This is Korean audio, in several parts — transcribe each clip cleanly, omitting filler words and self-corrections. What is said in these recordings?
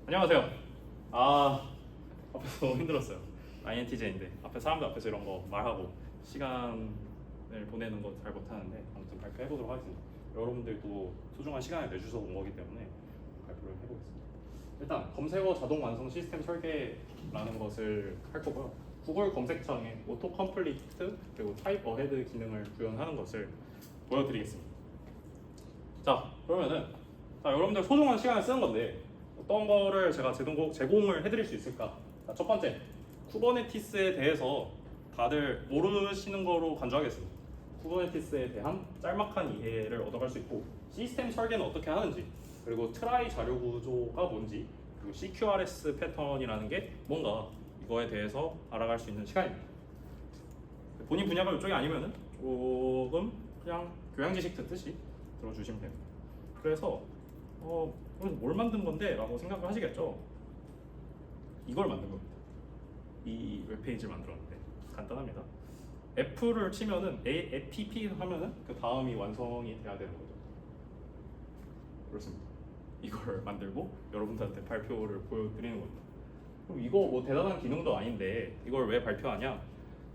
안녕하세요. 앞에서 너무 힘들었어요. INTJ인데 앞에 사람들 앞에서 이런 거 말하고 시간을 보내는 거 잘 못하는데 아무튼 발표해보도록 하겠습니다. 여러분들도 소중한 시간을 내주셔서 온 거기 때문에 발표를 해보겠습니다. 일단 검색어 자동 완성 시스템 설계라는 것을 할 거고요. 구글 검색창에 오토 컴플리트 그리고 타입 어헤드 기능을 구현하는 것을 보여드리겠습니다. 자, 그러면은 여러분들 소중한 시간을 쓰는 건데 어떤 거를 제가 제공을 해드릴 수 있을까? 자, 첫 번째, 쿠버네티스에 대해서 다들 모르시는 거로 간주하겠습니다. 쿠버네티스에 대한 짤막한 이해를 얻어갈 수 있고 시스템 설계는 어떻게 하는지 그리고 트라이 자료 구조가 뭔지 그리고 CQRS 패턴이라는 게 뭔가 이거에 대해서 알아갈 수 있는 시간입니다. 본인 분야가 이쪽이 아니면은 조금 그냥 교양 지식 듣듯이 들어주시면 됩니다. 그래서 뭘 만든 건데? 라고 생각을 하시겠죠? 이걸 만든 겁니다. 이 웹페이지를 만들었는데 간단합니다. F를 치면은 app 하면은 그 다음이 완성이 돼야 되는 거죠. 그렇습니다. 이걸 만들고 여러분들한테 발표를 보여드리는 겁니다. 그럼 이거 뭐 대단한 기능도 아닌데 이걸 왜 발표하냐?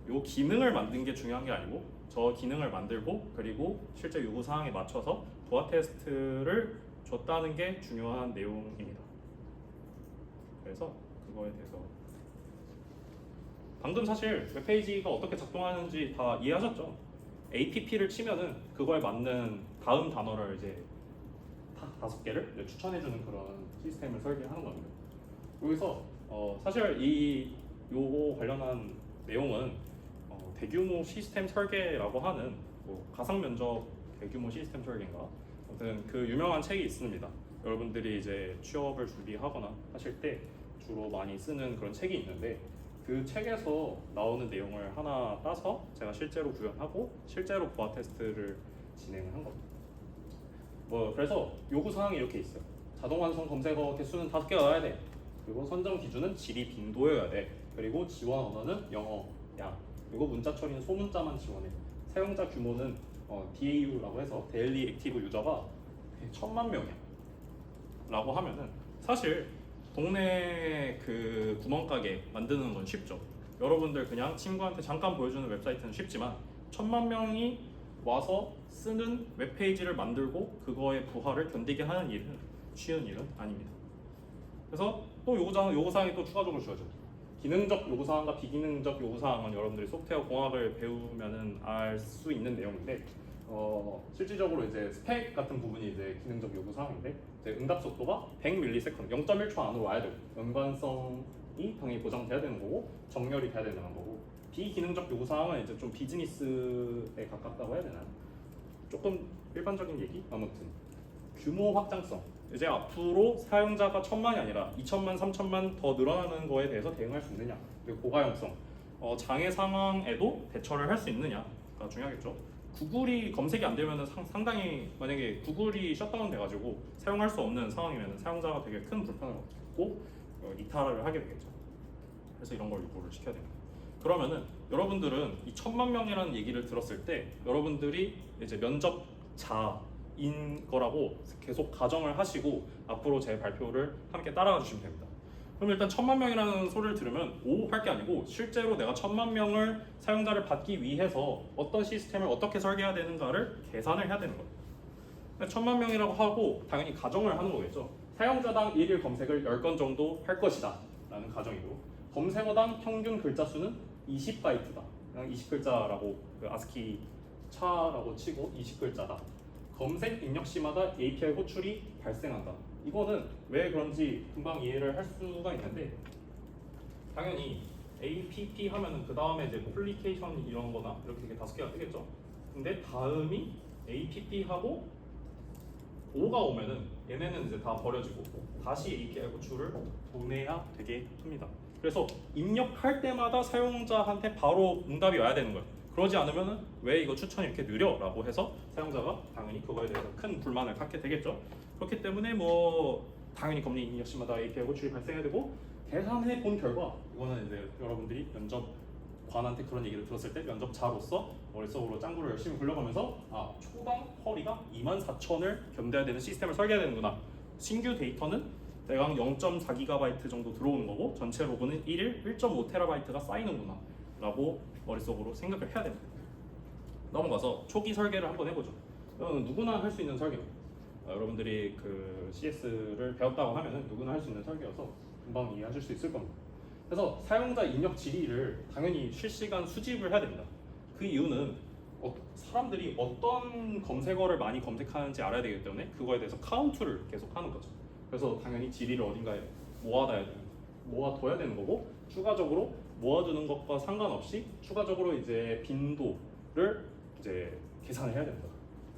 이 기능을 만든 게 중요한 게 아니고 저 기능을 만들고 그리고 실제 요구 사항에 맞춰서 부하 테스트를 줬다는 게 중요한 내용입니다. 그래서 그거에 대해서 방금 사실 웹페이지가 어떻게 작동하는지 다 이해하셨죠? app를 치면은 그거에 맞는 다음 단어를 이제 5개를 추천해주는 그런 시스템을 설계하는 겁니다. 여기서 사실 요거 관련한 내용은 대규모 시스템 설계라고 하는 가상 면접 대규모 시스템 설계인가 아무튼 그 유명한 책이 있습니다. 여러분들이 이제 취업을 준비하거나 하실 때 주로 많이 쓰는 그런 책이 있는데 그 책에서 나오는 내용을 하나 따서 제가 실제로 구현하고 실제로 부하 테스트를 진행을 한 겁니다. 그래서 요구 사항이 이렇게 있어요. 자동 완성 검색어 개수는 5개가 나와야 돼. 그리고 선정 기준은 질이 빈도여야 돼. 그리고 지원 언어는 영어야. 그리고 문자 처리는 소문자만 지원해. 사용자 규모는 DAU라고 해서 데일리 액티브 유저가 1000만 명이야. 라고 하면은 사실 동네 그 구멍가게 만드는 건 쉽죠. 여러분들 그냥 친구한테 잠깐 보여주는 웹사이트는 쉽지만 1000만 명이 와서 쓰는 웹페이지를 만들고 그거의 부하를 견디게 하는 일은 쉬운 일은 아닙니다. 그래서 또 요구사항이 또 추가적으로 주어져요. 기능적 요구사항과 비기능적 요구사항은 여러분들이 소프트웨어 공학을 배우면은 알 수 있는 내용인데 실질적으로 이제 스펙 같은 부분이 이제 기능적 요구사항인데 이제 응답 속도가 100ms 0.1초 안으로 와야 되고 연관성이 당연히 보장돼야 되는 거고 정렬이 돼야 되는 거고 비기능적 요구사항은 이제 좀 비즈니스에 가깝다고 해야 되나요? 조금 일반적인 얘기? 아무튼 규모 확장성 이제 앞으로 사용자가 1000만이 아니라 2000만, 3000만 더 늘어나는 거에 대해서 대응할 수 있느냐 그리고 고가형성 장애 상황에도 대처를 할 수 있느냐가 중요하겠죠. 구글이 검색이 안 되면 상당히 만약에 구글이 셧다운 돼가지고 사용할 수 없는 상황이면 사용자가 되게 큰 불편을 겪고 이탈을 하게 되겠죠. 그래서 이런 걸 요구를 시켜야 됩니다. 그러면은 여러분들은 이 1000만 명이라는 얘기를 들었을 때 여러분들이 이제 면접자인 거라고 계속 가정을 하시고 앞으로 제 발표를 함께 따라가 주시면 됩니다. 그럼 일단 1000만 명이라는 소리를 들으면 오 할 게 아니고 실제로 내가 1000만 명을 사용자를 받기 위해서 어떤 시스템을 어떻게 설계해야 되는가를 계산을 해야 되는 거예요. 1000만 명이라고 하고 당연히 가정을 하는 거겠죠. 사용자당 1일 검색을 10건 정도 할 것이다 라는 가정이고 검색어당 평균 글자 수는 20바이트다. 그냥 20글자라고 그 아스키 차라고 치고 20글자다. 검색 입력 시마다 API 호출이 발생한다. 이거는 왜 그런지 금방 이해를 할 수가 있는데 당연히 APP 하면은 그 다음에 이제 폴리케이션 이런 거나 이렇게 5개가 뜨겠죠. 근데 다음이 APP 하고 5가 오면은 얘네는 이제 다 버려지고 다시 API 호출을 보내야 되게 합니다. 그래서 입력할 때마다 사용자한테 바로 응답이 와야 되는 거예요. 그러지 않으면 왜 이거 추천이 이렇게 느려? 라고 해서 사용자가 당연히 그거에 대해서 큰 불만을 갖게 되겠죠. 그렇기 때문에 당연히 검리 입력 시마다 API 호출이 발생해야 되고 계산해 본 결과 이거는 이제 여러분들이 면접관한테 그런 얘기를 들었을 때 면접자로서 머릿속으로 짱구를 열심히 굴려가면서 초당 허리가 24,000을 견뎌야 되는 시스템을 설계해야 되는구나. 신규 데이터는 대강 0.4GB 정도 들어오는 거고 전체 로그는 1일 1.5TB가 쌓이는구나 라고 머릿속으로 생각을 해야 됩니다. 넘어가서 초기 설계를 한번 해보죠. 이건 누구나 할 수 있는 설계입니다. 여러분들이 그 CS를 배웠다고 하면은 누구나 할 수 있는 설계여서 금방 이해하실 수 있을 겁니다. 그래서 사용자 입력 질의를 당연히 실시간 수집을 해야 됩니다. 그 이유는 사람들이 어떤 검색어를 많이 검색하는지 알아야 되기 때문에 그거에 대해서 카운트를 계속 하는 거죠. 그래서 당연히 질의를 어딘가에 모아둬야 되는 거고, 추가적으로 모아두는 것과 상관없이 추가적으로 이제 빈도를 이제 계산을 해야 됩니다.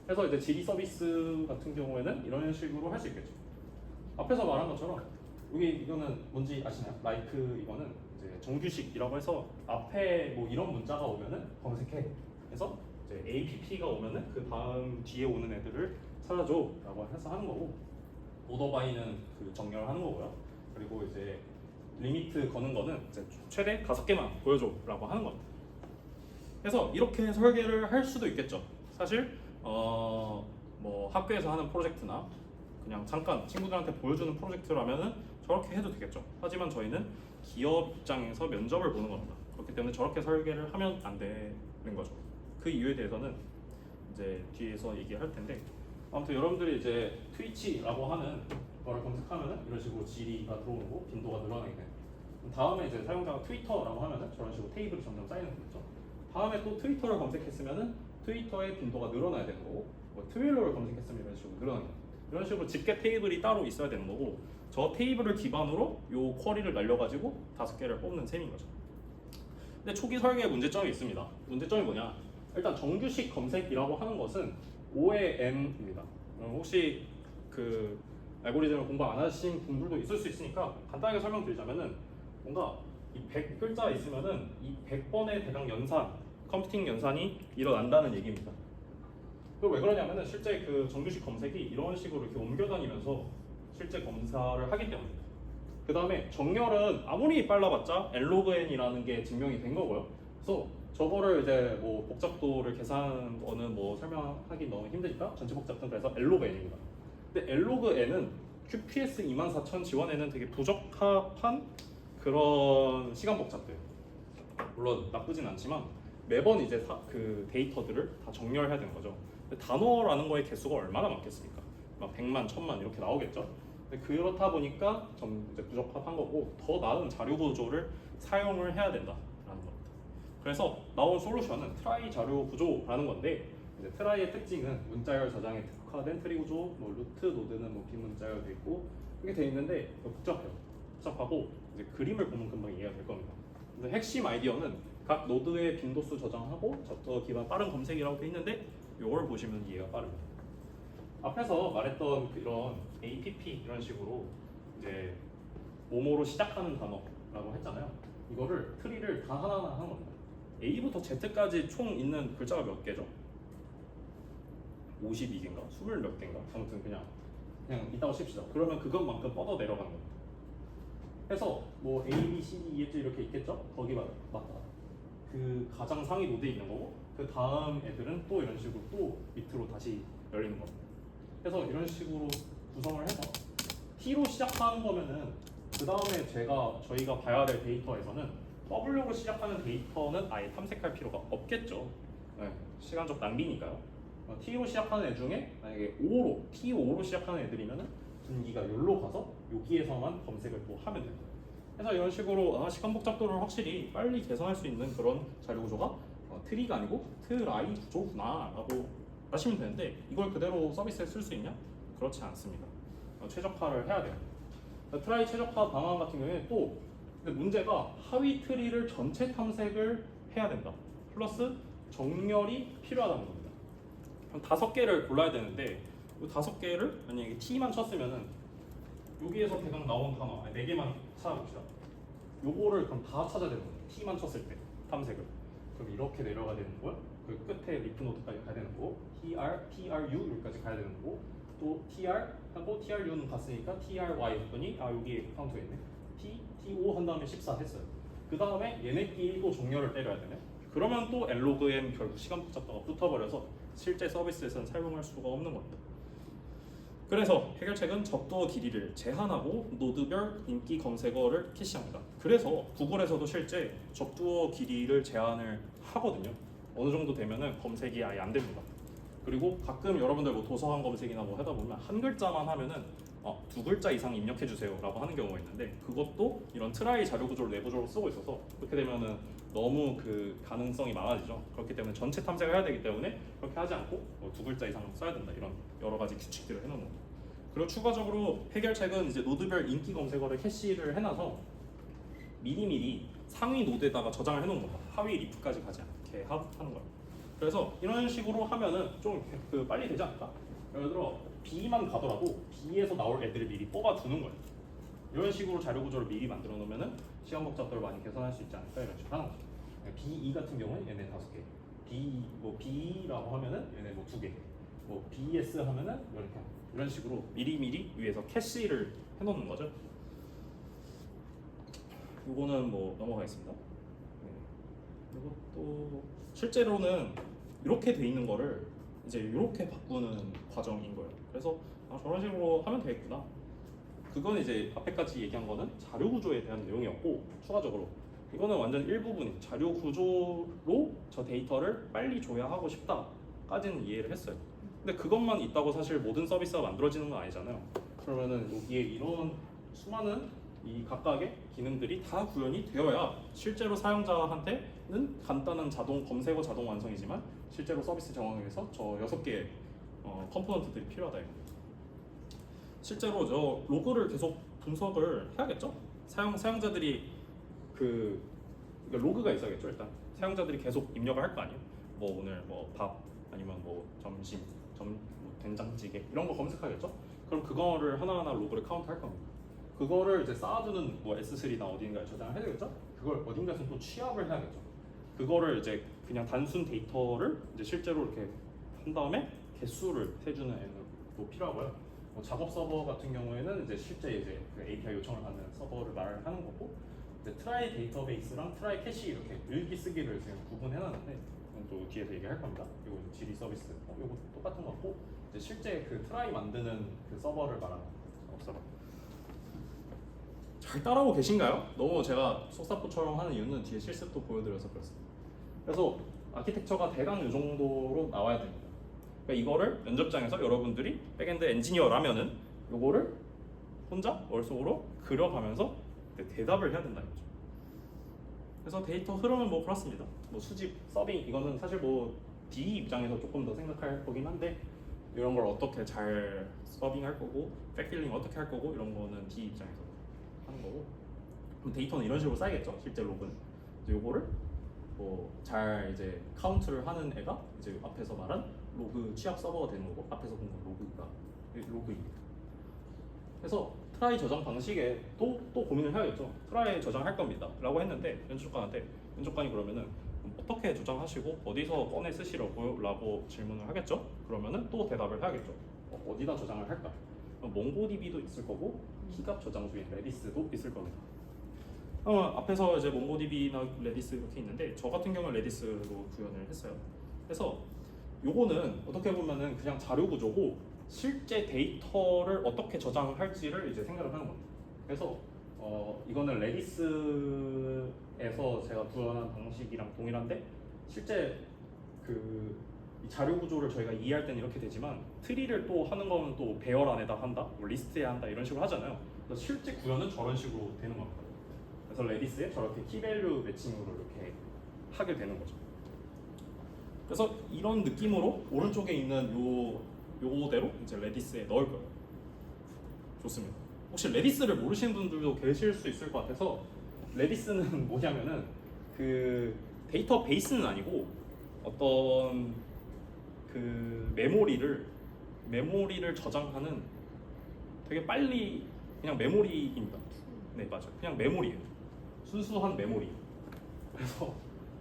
그래서 이제 질의 서비스 같은 경우에는 이런 식으로 할 수 있겠죠. 앞에서 말한 것처럼 이거는 뭔지 아시나요? 라이크 이거는 이제 정규식이라고 해서 앞에 뭐 이런 문자가 오면은 검색해. 그래서 이제 APP가 오면은 그 다음 뒤에 오는 애들을 찾아줘라고 해서 하는 거고, 오더바이는 그 정렬하는 거고요. 그리고 이제 리미트 거는 거는 이제 최대 5개만 보여줘라고 하는 겁니다. 그래서 이렇게 설계를 할 수도 있겠죠. 사실 뭐 학교에서 하는 프로젝트나 그냥 잠깐 친구들한테 보여주는 프로젝트라면은 저렇게 해도 되겠죠. 하지만 저희는 기업 입장에서 면접을 보는 겁니다. 그렇기 때문에 저렇게 설계를 하면 안 되는 거죠. 그 이유에 대해서는 이제 뒤에서 얘기할 텐데, 아무튼 여러분들이 이제 트위치라고 하는 거를 검색하면은 이런 식으로 질의가 들어오고 빈도가 늘어나게 돼요. 다음에 이제 사용자가 트위터라고 하면은 저런 식으로 테이블이 점점 쌓이는 거죠. 다음에 또 트위터를 검색했으면은 트위터의 빈도가 늘어나야 되는 거고, 뭐 트윌러를 검색했으면 이런 식으로 늘어나는 거예요. 이런 식으로 집계 테이블이 따로 있어야 되는 거고, 저 테이블을 기반으로 요 쿼리를 날려가지고 5개를 뽑는 셈인 거죠. 근데 초기 설계에 문제점이 있습니다. 문제점이 뭐냐? 일단 정규식 검색이라고 하는 것은 O의 M입니다. 혹시 그 알고리즘을 공부 안 하신 분들도 있을 수 있으니까 간단하게 설명드리자면은, 뭔가 이 100글자 있으면은 이 100번의 대강 연산, 컴퓨팅 연산이 일어난다는 얘기입니다. 왜 그러냐면은 실제 그 정규식 검색이 이런 식으로 이렇게 옮겨다니면서 실제 검사를 하기 때문입니다. 그 다음에 정렬은 아무리 빨라봤자 nlogn이라는 게 증명이 된 거고요. 그래서 저거를 이제 뭐 복잡도를 계산하는 거는 뭐 설명하기 너무 힘드니까 전체 복잡도는 그래서 nlogn입니다. 근데 nlogn은 QPS 24000 지원에는 되게 부적합한 그런 시간 복잡도예요. 물론 나쁘진 않지만 매번 이제 그 데이터들을 다 정렬해야 되는 거죠. 근데 단어라는 거의 개수가 얼마나 많겠습니까? 막 100만, 1000만 이렇게 나오겠죠. 근데 그렇다 보니까 좀 이제 부적합한 거고, 더 나은 자료 구조를 사용을 해야 된다라는 겁니다. 그래서 나온 솔루션은 트라이 자료 구조라는 건데, 이제 트라이의 특징은 문자열 저장에 특화된 트리 구조, 뭐 루트 노드는 뭐 비문자열도 있고 이게 돼 있는데 복잡해요. 복잡하고 이제 그림을 보면 금방 이해가 될 겁니다. 근데 핵심 아이디어는 각 노드의 빈도수 저장하고 저터 기반 빠른 검색이라고 돼 있는데, 이걸 보시면 이해가 빠릅니다. 앞에서 말했던 이런 APP 이런 식으로 이제 모모로 시작하는 단어라고 했잖아요. 이거를 트리를 다 하나하나 하는 겁니다. A부터 Z까지 총 있는 글자가 몇 개죠? 52개인가? 20 몇 개인가? 아무튼 그냥 이따가 칩시다. 그러면 그것만큼 뻗어 내려가는 겁니다. 그래서 뭐 A, B, C, D, E, F 이렇게 있겠죠? 거기 맞다. 그 가장 상위 노드에 있는 거고, 그 다음 애들은 또 이런 식으로 또 밑으로 다시 열리는 겁니다. 그래서 이런 식으로 구성을 해서 T로 시작하는 거면은 그 다음에 저희가 봐야 될 데이터에서는 W로 시작하는 데이터는 아예 탐색할 필요가 없겠죠. 네, 시간적 낭비니까요. T로 시작하는 애 중에 만약에 T5로 시작하는 애들이면은 분기가 여기로 가서 여기에서만 검색을 또 하면 됩니다. 그래서 이런 식으로 시간 복잡도를 확실히 빨리 계산할 수 있는 그런 자료 구조가 트리가 아니고 트라이 구조구나 라고 하시면 되는데, 이걸 그대로 서비스에 쓸 수 있냐? 그렇지 않습니다. 최적화를 해야 돼요. 트라이 최적화 방안 같은 경우에 또 근데 문제가 하위 트리를 전체 탐색을 해야 된다. 플러스 정렬이 필요하다는 겁니다. 그럼 5개를 골라야 되는데, 이 5개를 만약에 T만 쳤으면은 여기에서 대강 나온 단어 4개만 찾아봅시다. 요거를 그럼 다 찾아야 되는 거예요. T만 쳤을 때 탐색을. 그럼 이렇게 내려가야 되는 거고요. 그 끝에 리프 노드까지 가야 되는 거고, TRU 여기까지 가야 되는 거고, 또 TR 하고 TRU는 갔으니까 TRY 했더니 여기 카운트가 있네. T5 한 다음에 14 했어요. 그 다음에 얘네끼리 또 정렬을 때려야 되네. 그러면 또 nlogn 결국 시간 복잡도가 붙어버려서 실제 서비스에서는 사용할 수가 없는 겁니다. 그래서 해결책은 적도 길이를 제한하고 노드별 인기 검색어를 캐시합니다. 그래서 구글에서도 실제 적두어 길이를 제한을 하거든요. 어느 정도 되면은 검색이 아예 안 됩니다. 그리고 가끔 여러분들 뭐 도서관 검색이나 뭐 하다 보면 한 글자만 하면은 2글자 이상 입력해 주세요라고 하는 경우가 있는데, 그것도 이런 트라이 자료 구조를 내부적으로 쓰고 있어서 그렇게 되면은 너무 그 가능성이 많아지죠. 그렇기 때문에 전체 탐색을 해야 되기 때문에 그렇게 하지 않고 2글자 이상 써야 된다, 이런 여러 가지 규칙들을 해놓는 겁니다. 그리고 추가적으로 해결책은 이제 노드별 인기 검색어를 캐시를 해놔서 미리미리 상위 노드에다가 저장을 해놓은 겁니다. 하위 리프까지 가지 않게 하는 거예요. 그래서 이런 식으로 하면은 좀 그 빨리 되지 않을까? 예를 들어 B만 가더라도 B에서 나올 애들을 미리 뽑아 두는 거예요. 이런 식으로 자료 구조를 미리 만들어 놓으면은 시간 복잡도를 많이 계산할 수 있지 않을까, 이런 식으로 하는 거죠. B2 같은 경우는 얘네 5개, B라고 하면은 얘네 뭐 2개, 뭐 BS 하면은 이렇게, 이런 식으로 미리미리 위에서 캐시를 해놓는 거죠. 이거는 뭐 넘어가겠습니다. 이것도 실제로는 이렇게 돼 있는 거를 이제 이렇게 바꾸는 과정인 거예요. 그래서 저런 식으로 하면 되겠구나. 그건 이제 앞에까지 얘기한 거는 자료 구조에 대한 내용이었고, 추가적으로 이거는 완전 일부분인 자료 구조로 저 데이터를 빨리 줘야 하고 싶다까지는 이해를 했어요. 근데 그것만 있다고 사실 모든 서비스가 만들어지는 건 아니잖아요. 그러면은 여기에 이런 수많은 이 각각의 기능들이 다 구현이 되어야 실제로 사용자한테는 간단한 자동 검색어 자동 완성이지만 실제로 서비스 정황에서 저 6개의 컴포넌트들이 필요하다 이겁니다. 실제로 저 로그를 계속 분석을 해야겠죠? 사용자들이 로그가 있어야겠죠. 일단 사용자들이 계속 입력을 할 거 아니에요. 뭐 오늘 뭐 밥 아니면 뭐 점심, 뭐 된장찌개 이런 거 검색하겠죠? 그럼 그거를 하나하나 로그를 카운트할 겁니다. 그거를 이제 쌓아두는 뭐 S3나 어딘가에 저장을 해야 되겠죠? 그걸 어딘가에서 또 취합을 해야겠죠. 그거를 이제 그냥 단순 데이터를 이제 실제로 이렇게 한 다음에 개수를 세주는 애도 필요하고요. 뭐 작업 서버 같은 경우에는 이제 실제 이제 그 API 요청을 받는 서버를 말을 하는 거고, 이제 트라이 데이터베이스랑 트라이 캐시 이렇게 읽기 쓰기를 지금 구분해놨는데 이건 또 뒤에서 얘기할 겁니다. 이거 지리 서비스, 이거 똑같은 거 같고, 이제 실제 그 트라이 만드는 그 서버를 말하는 서버. 잘 따라오고 계신가요? 너무 제가 속사포처럼 하는 이유는 뒤에 실습도 보여드려서 그렇습니다. 그래서 아키텍처가 대강 이 정도로 나와야 됩니다. 그러니까 이거를 면접장에서 여러분들이 백엔드 엔지니어라면은 이거를 혼자 머릿속으로 그려가면서 대답을 해야 된다는 거죠. 그래서 데이터 흐름은 뭐 그렇습니다. 뭐 수집, 서빙 이거는 사실 뭐 D 입장에서 조금 더 생각할 거긴 한데, 이런 걸 어떻게 잘 서빙할 거고 백필링 어떻게 할 거고 이런 거는 D 입장에서 하는 거고, 그럼 데이터는 이런 식으로 쌓이겠죠. 실제 로그는 이제 요거를 뭐 잘 이제 카운트를 하는 애가 이제 앞에서 말한 로그 취합 서버가 되는 거고, 앞에서 본 건 로그입니다. 그래서 트라이 저장 방식에 또 고민을 해야겠죠. 트라이 저장할 겁니다 라고 했는데 면접관이 그러면은 어떻게 저장하시고 어디서 꺼내 쓰시려고요? 라고 질문을 하겠죠. 그러면은 또 대답을 해야겠죠. 어디다 저장을 할까? 몽고DB도 있을 거고 키갑 저장소인 레디스도 있을 겁니다. 앞에서 이제 몽고DB나 레디스 이렇게 있는데, 저 같은 경우는 레디스로 구현을 했어요. 그래서 요거는 어떻게 보면은 그냥 자료 구조고 실제 데이터를 어떻게 저장할지를 이제 생각을 하는 겁니다. 그래서 이거는 레디스에서 제가 구현한 방식이랑 동일한데, 실제 이 자료 구조를 저희가 이해할 때는 이렇게 되지만 트리를 또 하는 거는 또 배열 안에다 한다, 뭐 리스트에 한다 이런 식으로 하잖아요. 그래서 실제 구현은 저런 식으로 되는 겁니다. 그래서 레디스에 저렇게 키밸류 매칭으로 이렇게 하게 되는 거죠. 그래서 이런 느낌으로 오른쪽에 있는 요거대로 이제 레디스에 넣을 거예요. 좋습니다. 혹시 레디스를 모르시는 분들도 계실 수 있을 것 같아서, 레디스는 뭐냐면은 그 데이터베이스는 아니고 어떤 그 메모리를 저장하는 되게 빨리 그냥 메모리입니다. 네, 맞아요. 그냥 메모리예요. 순수한 메모리. 그래서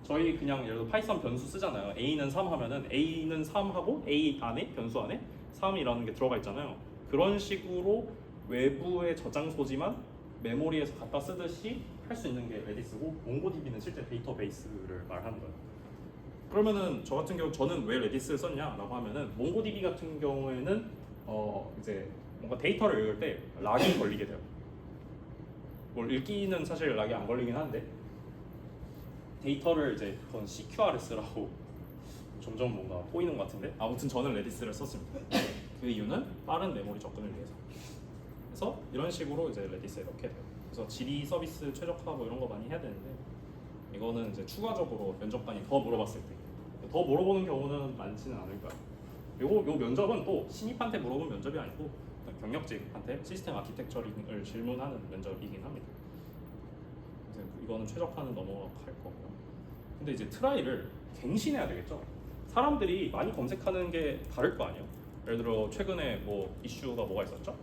저희 그냥 예를 들어 파이썬 변수 쓰잖아요. a는 3 하면은 a는 3하고 a 안에 변수 안에 3이라는 게 들어가 있잖아요. 그런 식으로 외부의 저장소지만 메모리에서 갖다 쓰듯이 할 수 있는 게 레디스고, 몽고DB는 실제 데이터베이스를 말하는 거예요. 그러면은 저 같은 경우 저는 왜 레디스를 썼냐라고 하면은, 몽고DB 같은 경우에는 이제 뭔가 데이터를 읽을 때 락이 걸리게 돼요. 뭘 읽기는 사실 락이 안 걸리긴 하는데 데이터를 이제 그건 CQRS라고 점점 뭔가 보이는 것 같은데 아무튼 저는 레디스를 썼습니다. 그 이유는 빠른 메모리 접근을 위해서. 그래서 이런 식으로 이제 레디스에 넣게 돼요. 그래서 지리 서비스 최적화 뭐 이런 거 많이 해야 되는데 이거는 이제 추가적으로 면접관이 더 물어봤을 때 더 물어보는 경우는 많지는 않을 거야. 요 면접은 또 신입한테 물어본 면접이 아니고 경력직한테 시스템 아키텍처링을 질문하는 면접이긴 합니다. 그래서 이거는 최적화는 넘어갈 거고요. 근데 이제 트라이를 갱신해야 되겠죠. 사람들이 많이 검색하는 게 다를 거 아니에요. 예를 들어 최근에 뭐 이슈가 뭐가 있었죠?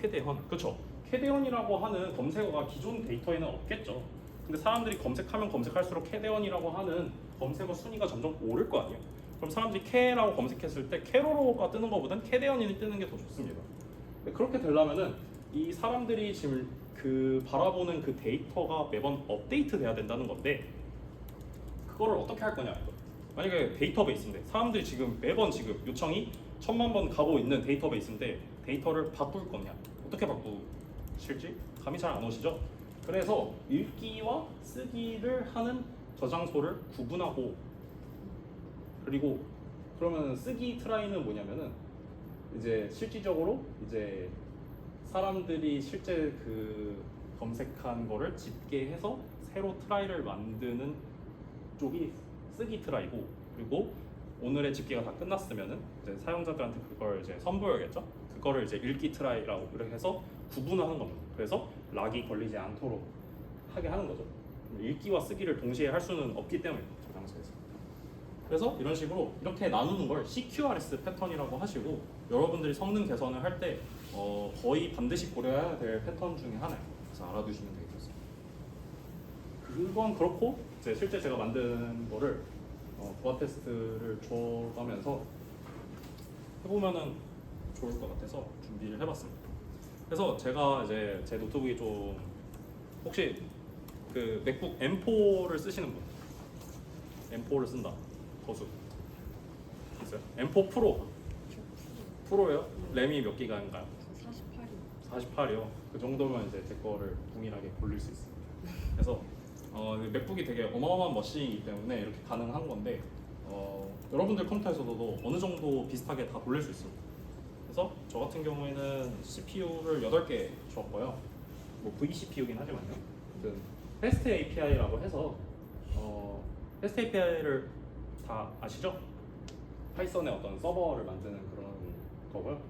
캐대헌. 그렇죠. 캐대헌이라고 하는 검색어가 기존 데이터에는 없겠죠. 근데 사람들이 검색하면 검색할수록 캐대헌이라고 하는 검색어 순위가 점점 오를 거 아니에요. 그럼 사람들이 캐라고 검색했을 때 캐로로가 뜨는 것보단 캐대헌이 뜨는 게 더 좋습니다. 근데 그렇게 되려면은 이 사람들이 지금 그 바라보는 그 데이터가 매번 업데이트 돼야 된다는 건데 그거를 어떻게 할 거냐. 만약에 데이터베이스인데 사람들이 지금 매번 지금 요청이 1000만 번 가고 있는 데이터베이스인데 데이터를 바꿀 거냐, 어떻게 바꾸실지 감이 잘 안 오시죠? 그래서 읽기와 쓰기를 하는 저장소를 구분하고, 그리고 그러면 쓰기 트라이는 뭐냐면은 이제 실질적으로 이제 사람들이 실제 그 검색한 거를 집계해서 새로 트라이를 만드는 쪽이 쓰기 트라이고, 그리고 오늘의 집계가 다 끝났으면은 이제 사용자들한테 그걸 이제 선보여야겠죠. 그거를 이제 읽기 트라이라고 이렇게 해서 구분하는 겁니다. 그래서 락이 걸리지 않도록 하게 하는 거죠. 읽기와 쓰기를 동시에 할 수는 없기 때문에 저장소에서. 그래서 이런 식으로 이렇게 나누는 걸 CQRS 패턴이라고 하시고, 여러분들이 성능 개선을 할 때 거의 반드시 고려해야 될 패턴 중에 하나예요. 그래서 알아두시면 되겠습니다. 그건 그렇고 이제 실제 제가 만든 거를 부하 테스트를 줘가면서 해보면은 좋을 것 같아서 준비를 해봤습니다. 그래서 제가 이제 제 노트북이 좀 혹시 그 맥북 M4를 쓰시는 분, M4를 쓴다 거수 있어요? M4 프로예요? 램이 몇 기가인가요? 48이요. 48이요. 그 정도면 이제 제 거를 동일하게 돌릴 수 있습니다. 그래서 맥북이 되게 어마어마한 머신이기 때문에 이렇게 가능한 건데 여러분들 컴퓨터에서도 어느 정도 비슷하게 다 돌릴 수 있습니다. 그래서 저 같은 경우에는 CPU를 8개 줬고요. 뭐 vCPU긴 하지만요. 아무튼 패스트 API라고 해서 패스트 API를 다 아시죠? 파이썬의 어떤 서버를 만드는 그런 거고요.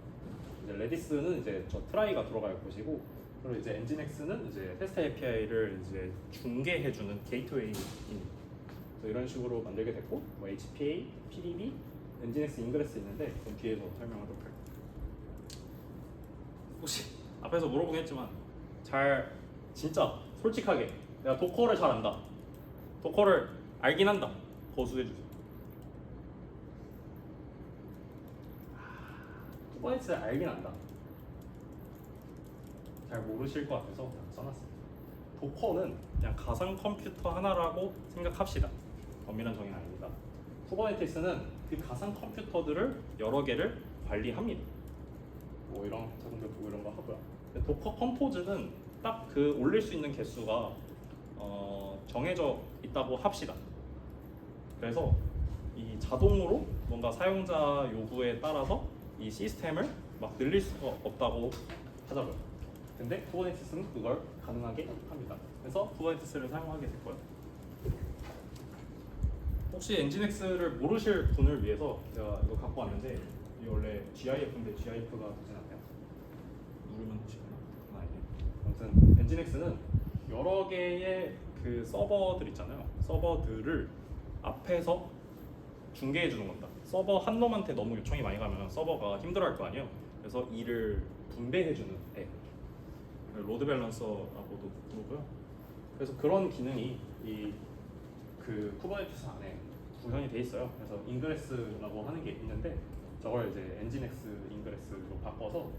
이제 레디스는 이제 저 트라이가 들어갈 곳이고, 그리고 이제 엔진엑스는 이제 패스트 API를 이제 중개해주는 게이트웨이입니다. 그래서 이런 식으로 만들게 됐고, 뭐 HPA, PDB, 엔진엑스 인그레스 있는데 그건 뒤에서 설명하도록 할게요. 혹시 앞에서 물어보긴 했지만 진짜 솔직하게 내가 도커를 잘 안다, 도커를 알긴 한다, 거수해주세요. 쿠버네티스를 알긴 안다, 잘 모르실 것 같아서 그냥 써놨습니다. 도커는 그냥 가상 컴퓨터 하나라고 생각합시다. 엄밀한 정의는 아닙니다. 쿠버네티스는 그 가상 컴퓨터들을 여러 개를 관리합니다. 뭐 이런 자동들 보고 이런 거 하고요. 근데 도커 컴포즈는 딱 그 올릴 수 있는 개수가 정해져 있다고 합시다. 그래서 이 자동으로 뭔가 사용자 요구에 따라서 이 시스템을 막 늘릴 수가 없다고 하자고요. 근데 쿠버네티스는 그걸 가능하게 합니다. 그래서 쿠버네티스를 사용하게 될 거예요. 혹시 엔진엑스를 모르실 분을 위해서 제가 이거 갖고 왔는데, 이게 원래 GIF인데 GIF가 되진 않아요. 누르면 되시나요? 아니네. 아무튼 엔진엑스는 여러 개의 그 서버들 있잖아요. 서버들을 앞에서 중개해 주는 겁니다. 서버 한 놈한테 너무 요청이 많이 가면 서버가 힘들어할 거 아니에요. 그래서 이를 분배해 주는 앱, 로드 밸런서라고도 부르고요. 그래서 그런 기능이 이 그 쿠버네티스 안에 구현이 돼 있어요. 그래서 인그레스라고 하는 게 있는데, 저걸 이제 엔진엑스 인그레스로 바꿔서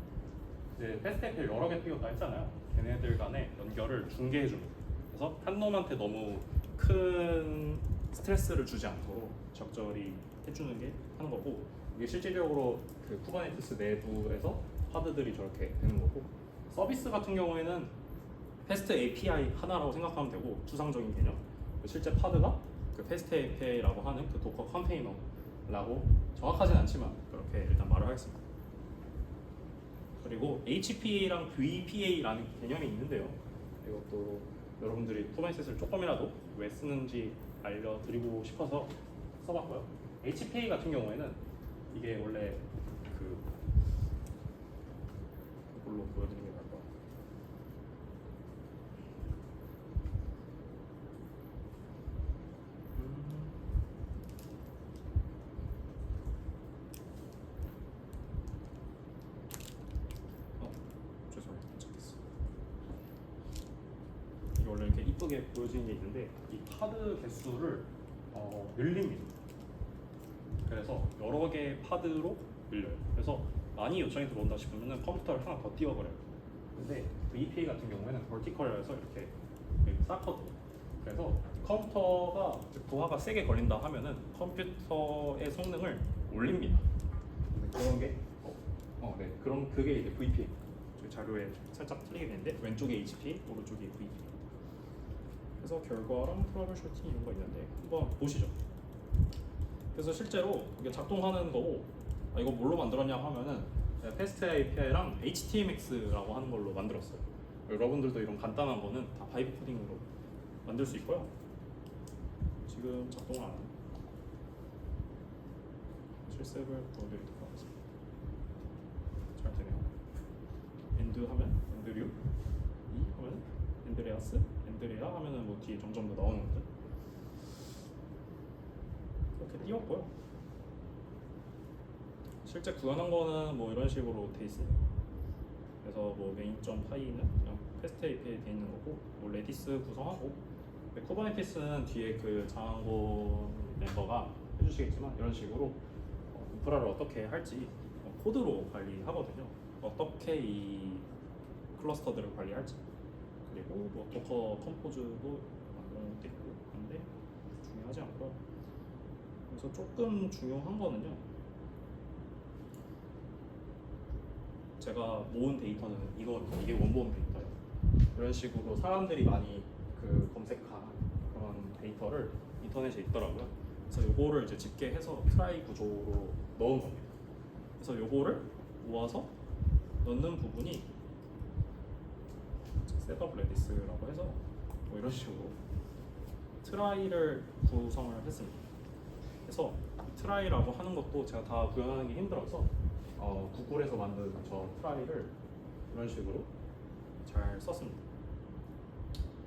이제 패스트 API 여러 개 띄웠다 했잖아요. 걔네들 간의 연결을 중개해 줍니다. 그래서 한 놈한테 너무 큰 스트레스를 주지 않도록 적절히 해주는 게 하는 거고, 이게 실질적으로 그 쿠버네티스 내부에서 파드들이 저렇게 되는 거고, 서비스 같은 경우에는 패스트 API 하나라고 생각하면 되고, 추상적인 개념. 실제 파드가 그 패스트 API라고 하는 그 도커 컨테이너라고 정확하진 않지만 그렇게 일단 말을 하겠습니다. 그리고 HPA랑 VPA라는 개념이 있는데요. 이것도 여러분들이 쿠버네티스를 조금이라도 왜 쓰는지 알려드리고 싶어서 써봤고요. HPA 같은 경우에는 이게 원래 그 이걸로 보여드리는 게 나을 것 같아요. 죄송해요. 찾겠어. 이게 원래 이렇게 이쁘게 보여지는 게 있는데 이 파드 개수를 늘립니다. 그래서 여러 개의 파드로 늘려요. 그래서 많이 요청이 들어온다 싶으면 컴퓨터를 하나 더 띄워버려요. 근데 VPA 같은 경우에는 버티컬이라서 이렇게 쌓거든요. 그래서 컴퓨터가 부하가 세게 걸린다 하면은 컴퓨터의 성능을 올립니다. 근데 그런 게 네, 그런 그게 이제 VPA. 저희 자료에 살짝 틀리게 되는데 왼쪽에 HP, 오른쪽에 VPA. 그래서 결과랑 트러블 슈팅 이런 거 있는데 한번 보시죠. 그래서 실제로 이게 작동하는 거고, 이거 뭘로 만들었냐 하면은 패스트 API랑 HTMX라고 하는 걸로 만들었어요. 여러분들도 이런 간단한 거는 다 바이브 코딩으로 만들 수 있고요. 지금 작동을 안 하는 실습을 보여드리도록 하겠습니다. 잘 되네요. 엔드 하면 엔드류, 이 하면 엔드레아스, 엔드레아 하면은 뭐 뒤에 점점 더 나오는 것들 이렇게 띄웠고요. 실제 구현한 거는 뭐 이런 식으로 돼 있습니다. 그래서 뭐 main.py는 그냥 패스트 API에 돼 있는 거고, 뭐 레디스 구성하고, 쿠버네티스는 뒤에 그 장항고 멤버가 해주시겠지만 이런 식으로 인프라를 어떻게 할지 코드로 관리하거든요. 어떻게 이 클러스터들을 관리할지, 그리고 뭐 도커 컴포즈도 만드는 것도 있고 한데 중요하지 않고요. 그래서 조금 중요한 거는요, 제가 모은 데이터는 이게 원본 데이터예요. 이런 식으로 사람들이 많이 그 검색한 그런 데이터를 인터넷에 있더라고요. 그래서 요거를 이제 집계해서 트라이 구조로 넣은 겁니다. 그래서 요거를 모아서 넣는 부분이 셋업 레디스라고 해서 뭐 이런 식으로 트라이를 구성을 했습니다. 그래서 트라이라고 하는 것도 제가 다 구현하는 게 힘들어서 구글에서 만든 저 트라이를 이런 식으로 잘 썼습니다.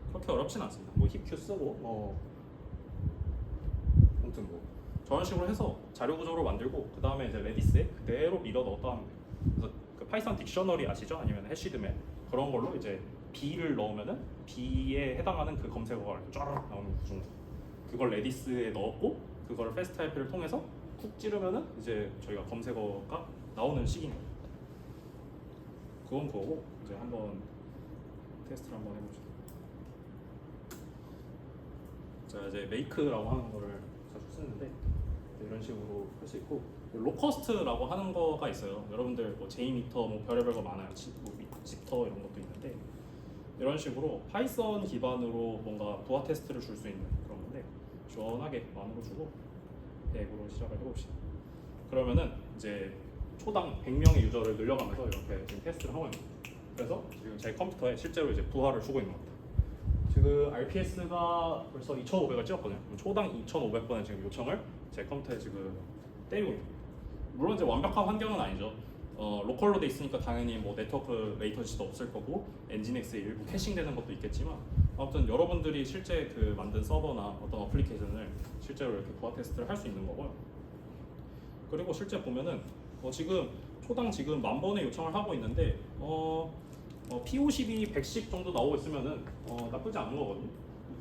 그렇게 어렵진 않습니다. 뭐 힙큐 쓰고 아무튼 뭐 저런 식으로 해서 자료 구조로 만들고 그 다음에 이제 레디스에 그대로 밀어 넣었다 하면 돼요. 그래서 그 파이썬 딕셔너리 아시죠? 아니면 해시드맨 그런 걸로 이제 B를 넣으면은 B에 해당하는 그 검색어가 이렇게 쫙 나오는 구조. 그걸 레디스에 넣었고 그걸 패스트 IP를 통해서 쿡 찌르면은 이제 저희가 검색어가 나오는 식인 거예요. 그건 그거고 이제 한번 테스트를 한번 해보죠. 자 이제 메이크라고 하는 거를 자주 쓰는데 이런 식으로 할 수 있고 로커스트라고 하는 거가 있어요. 여러분들 뭐 제이미터 뭐 별의별 거 많아요. 집터 이런 것도 있는데 이런 식으로 파이썬 기반으로 뭔가 도화 테스트를 줄 수 있는 그런 건데 시원하게 만으로 주고 100으로 시작을 해봅시다. 그러면은 이제 초당 100명의 유저를 늘려가면서 이렇게 지금 테스트를 하고 있는 거예요. 그래서 지금 제 컴퓨터에 실제로 이제 부하를 주고 있는 겁니다. 지금 RPS가 벌써 2,500을 찍었거든요. 초당 2,500번의 지금 요청을 제 컴퓨터에 지금 때리고 있는 거예요. 물론 이제 완벽한 환경은 아니죠. 로컬로 돼 있으니까 당연히 뭐 네트워크 레이턴시도 없을 거고 엔진엑스에 일부 캐싱되는 것도 있겠지만 아무튼 여러분들이 실제 그 만든 서버나 어떤 어플리케이션을 실제로 이렇게 부하 테스트를 할 수 있는 거고요. 그리고 실제 보면은 지금 초당 지금 10,000번의 요청을 하고 있는데 P50이 110 정도 나오고 있으면은 나쁘지 않은 거거든요.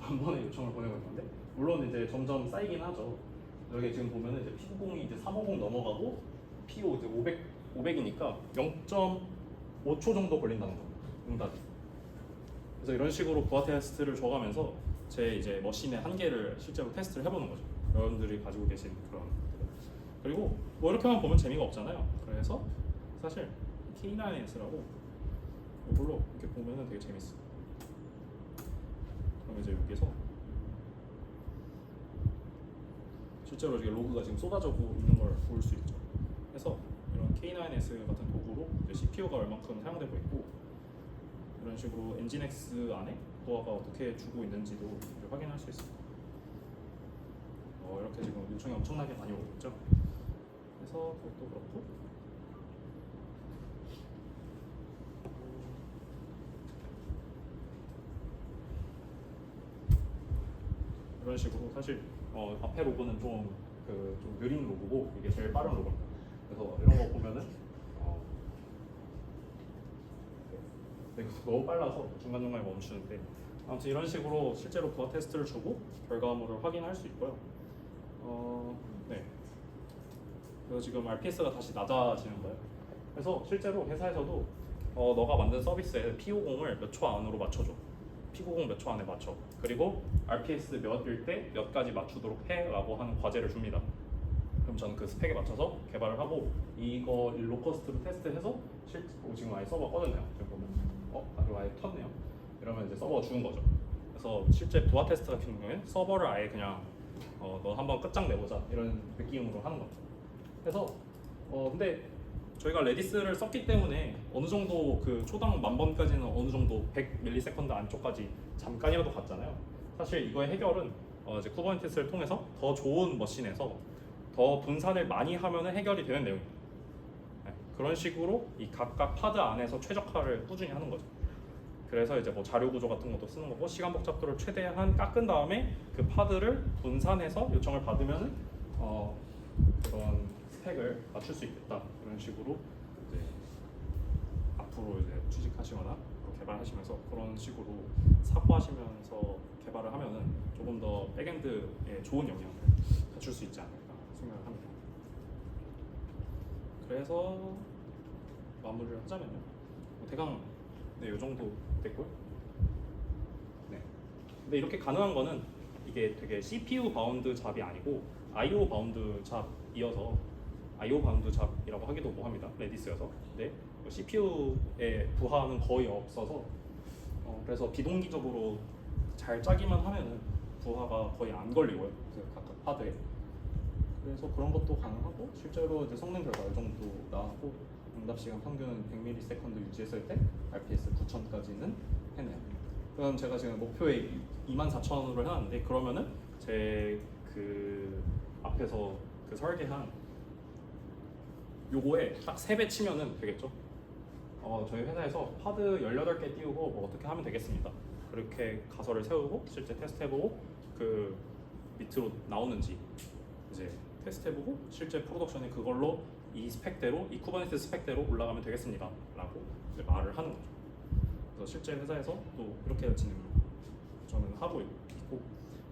10,000번의 요청을 보내고 있는데 물론 이제 점점 쌓이긴 하죠. 여기 지금 보면은 이제 P90이 이제 350 넘어가고 P5 이제 500이니까 0.5초 정도 걸린다는 겁니다. 응답이. 그래서 이런 식으로 부하 테스트를 줘가면서 제 이제 머신의 한계를 실제로 테스트를 해보는 거죠. 여러분들이 가지고 계신 그런. 그리고 뭐 이렇게만 보면 재미가 없잖아요. 그래서 사실 K9S라고 이걸로 이렇게 보면은 되게 재밌어. 그럼 이제 여기서 실제로 이게 로그가 지금 쏟아지고 있는 걸 볼 수 있죠. 그래서 이런 K9S 같은 도구로 이제 CPU가 얼만큼 사용되고 있고 이런 식으로 엔진X 안에 부하가 어떻게 주고 있는지도 이제 확인할 수 있습니다. 이렇게 지금 요청이 엄청나게 많이 오고 있죠. 그래서 그것도 그렇고 이런 식으로 사실 앞에 로고는 좀 느린 로고고 이게 제일 빠른 로고입니다. 그래서 이런 거 보면은 네, 이것도 너무 빨라서 중간중간에 멈추는데 아무튼 이런 식으로 실제로 부하 테스트를 주고 결과물을 확인할 수 있고요. 네. 그래서 지금 RPS가 다시 낮아지는 거예요. 그래서 실제로 회사에서도 너가 만든 서비스에 P50을 몇 초 안으로 맞춰줘. P90 몇 초 안에 맞춰. 그리고 RPS 몇일 때 몇 가지 맞추도록 해라고 하는 과제를 줍니다. 그럼 저는 그 스펙에 맞춰서 개발을 하고 이거 로커스트로 테스트해서 지금 아예 서버 꺼졌네요. 지금 보면 아주 아예 켰네요. 이러면 이제 서버가 죽은 거죠. 그래서 실제 부하 테스트 같은 경우에 서버를 아예 그냥 너 한번 끝장내보자 이런 느낌으로 하는 겁니다. 그래서 근데 저희가 레디스를 썼기 때문에 어느 정도 그 초당 10,000번까지는 어느 정도 100ms 안쪽까지 잠깐이라도 갔잖아요. 사실 이거의 해결은 이제 쿠버네티스를 통해서 더 좋은 머신에서 더 분산을 많이 하면 해결이 되는 내용입니다. 네, 그런 식으로 이 각각 파드 안에서 최적화를 꾸준히 하는 거죠. 그래서 이제 뭐 자료 구조 같은 것도 쓰는 거고 시간 복잡도를 최대한 깎은 다음에 그 파드를 분산해서 요청을 받으면 그런 스펙을 맞출 수 있겠다 이런 식으로 이제 앞으로 이제 취직하시거나 개발하시면서 그런 식으로 사고하시면서 개발을 하면은 조금 더 백엔드에 좋은 영향을 갖출 수 있지 않을까 생각을 합니다. 그래서 마무리를 하자면요. 대강 네, 이 정도 됐고요. 네. 근데 이렇게 가능한 거는 이게 되게 CPU 바운드 잡이 아니고 IO 바운드 잡이어서 IO 바운드 잡이라고 하기도 뭐합니다. 레디스여서. 근데 CPU의 부하는 거의 없어서 그래서 비동기적으로 잘 짜기만 하면은 부하가 거의 안 걸리고요. 각각 파드에. 그래서 그런 것도 가능하고 실제로 이제 성능 결과 이 정도 나왔고 응답 시간 평균 100ms 유지했을 때 RPS 9000까지는 해내요. 그럼 제가 지금 목표에 24,000으로 해놨는데 그러면은 제 그 앞에서 그 설계한 요거에 딱 3배 치면은 되겠죠. 저희 회사에서 파드 18개 띄우고 뭐 어떻게 하면 되겠습니다. 그렇게 가설을 세우고 실제 테스트해보고 그 밑으로 나오는지 이제 테스트해보고 실제 프로덕션에 그걸로 이 스펙대로 이 쿠버네티스 스펙대로 올라가면 되겠습니다 라고 이제 말을 하는 거죠. 그래서 실제 회사에서 또 이렇게 진행 저는 하고 있고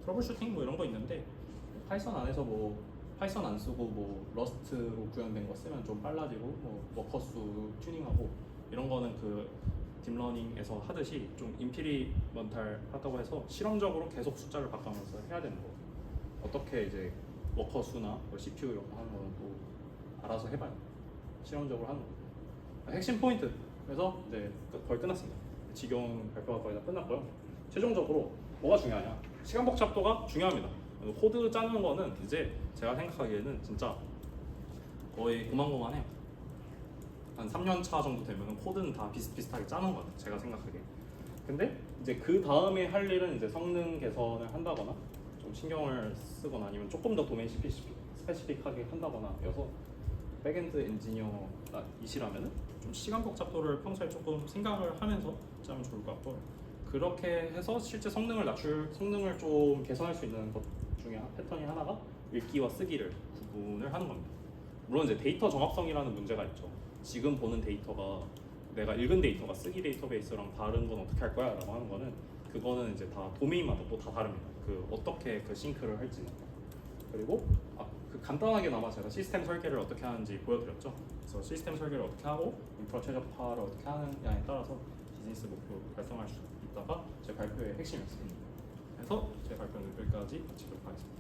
트러블 슈팅 뭐 이런 거 있는데 파이썬 안에서 뭐 파이썬 안 쓰고 뭐 러스트로 구현된 거 쓰면 좀 빨라지고 뭐 워커수 튜닝하고 이런 거는 그 딥러닝에서 하듯이 좀 인피리먼탈 하다고 해서 실험적으로 계속 숫자를 바꿔가면서 해야 되는 거. 어떻게 이제 워커수나 뭐 CPU 이런 거 하는 거는 또 알아서 해봐요. 실험적으로 하는 거. 핵심 포인트. 그래서 이제 거의 끝났습니다. 직용 발표가 거의 다 끝났고요. 최종적으로 뭐가 중요하냐? 시간 복잡도가 중요합니다. 코드 짜는 거는 이제 제가 생각하기에는 진짜 거의 고만고만해요. 한 3년 차 정도 되면 코드는 다 비슷비슷하게 짜는 것 같아요. 제가 생각하기에. 근데 이제 그 다음에 할 일은 이제 성능 개선을 한다거나 좀 신경을 쓰거나 아니면 조금 더 도메인 스페시픽하게 한다거나 여서 백엔드 엔지니어이시라면 좀 시간 복잡도를 평소에 조금 생각을 하면서 짜면 좋을 것 같고 그렇게 해서 실제 성능을 좀 개선할 수 있는 것 중에 패턴이 하나가 읽기와 쓰기를 구분을 하는 겁니다. 물론 이제 데이터 정확성이라는 문제가 있죠. 지금 보는 데이터가 내가 읽은 데이터가 쓰기 데이터베이스랑 다른 건 어떻게 할 거야? 라고 하는 거는 그거는 이제 다 도메인마다 또 다 다릅니다. 그 어떻게 그 싱크를 할지는. 그리고 그 간단하게나마 제가 시스템 설계를 어떻게 하는지 보여드렸죠. 그래서 시스템 설계를 어떻게 하고 인프라 최적화를 어떻게 하느냐에 따라서 비즈니스 목표 달성할 수 있다가 제 발표의 핵심이었습니다. 그래서 제 발표는 여기까지 마치도록 하겠습니다.